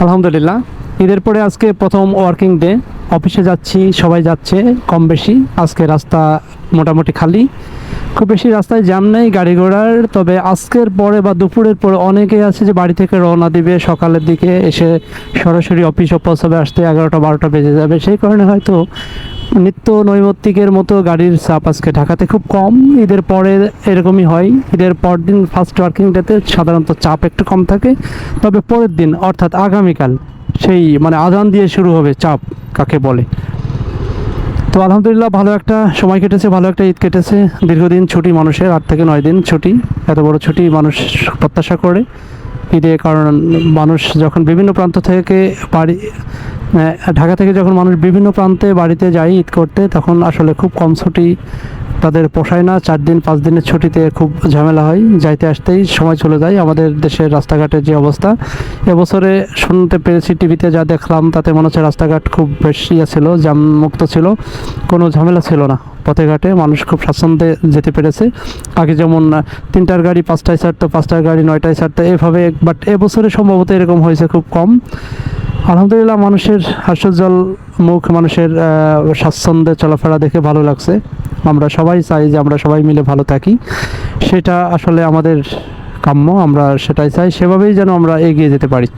আলহামদুলিল্লাহ, ঈদের পরে আজকে প্রথম ওয়ার্কিং ডে। অফিসে যাচ্ছি, সবাই যাচ্ছে কম বেশি। আজকে রাস্তা মোটামুটি খালি, খুব বেশি রাস্তায় জ্যাম নেই গাড়ি ঘোড়ার। তবে আজকের পরে বা দুপুরের পরে অনেকেই আছে যে বাড়ি থেকে রওনা দিবে সকালের দিকে, এসে সরাসরি অফিসে পৌঁছাবে আসতে 11টা-12টা বেজে যাবে। সেই কারণে হয়তো নিত্য নৈমিত্তিকের মতো গাড়ির চাপ আজকে ঢাকাতে খুব কম। ঈদের পরে এরকমই হয়, ঈদের পর দিন ফার্স্ট ওয়ার্কিং ডেতে সাধারণত চাপ একটু কম থাকে। তবে পরের দিন অর্থাৎ আগামীকাল সেই মানে আজান দিয়ে শুরু হবে চাপ কাকে বলে। তো আলহামদুলিল্লাহ ভালো একটা সময় কেটেছে, ভালো একটা ঈদ কেটেছে। দীর্ঘদিন ছুটি মানুষের, 8 থেকে 9 দিন ছুটি। এত বড় ছুটি মানুষ প্রত্যাশা করে ঈদে, কারণ মানুষ যখন বিভিন্ন প্রান্ত থেকে বাড়ি ঢাকা থেকে যখন মানুষ বিভিন্ন প্রান্তে বাড়িতে যায় ঈদ করতে, তখন আসলে খুব কম ছুটি তাদের পোষায় না। 4 দিন 5 দিনের ছুটিতে খুব ঝামেলা হয়, যাইতে আসতেই সময় চলে যায়। আমাদের দেশের রাস্তাঘাটের যে অবস্থা, এবছরে শুনতে পেরেছি, টিভিতে যা দেখলাম তাতে মনে হচ্ছে রাস্তাঘাট খুব বেশি ছিল, জ্যাম মুক্ত ছিল, কোনো ঝামেলা ছিল না। পথে ঘাটে মানুষ খুব স্বাচ্ছন্দ্যে যেতে পেরেছে। আগে যেমন 3টার গাড়ি 5টায় ছাড়তো, 5টার গাড়ি 9টায় ছাড়তো এভাবে, বাট এবছরে সম্ভবত এরকম হয়েছে খুব কম। আলহামদুলিল্লাহ, মানুষের হাস্যোজ্জ্বল মুখ, মানুষের স্বাচ্ছন্দ্যে চলাফেরা দেখে ভালো লাগছে। আমরা সবাই চাই যে আমরা সবাই মিলে ভালো থাকি, সেটা আসলে আমাদের কাম্য। আমরা সেটাই চাই, সেভাবেই যেন আমরা এগিয়ে যেতে পারি।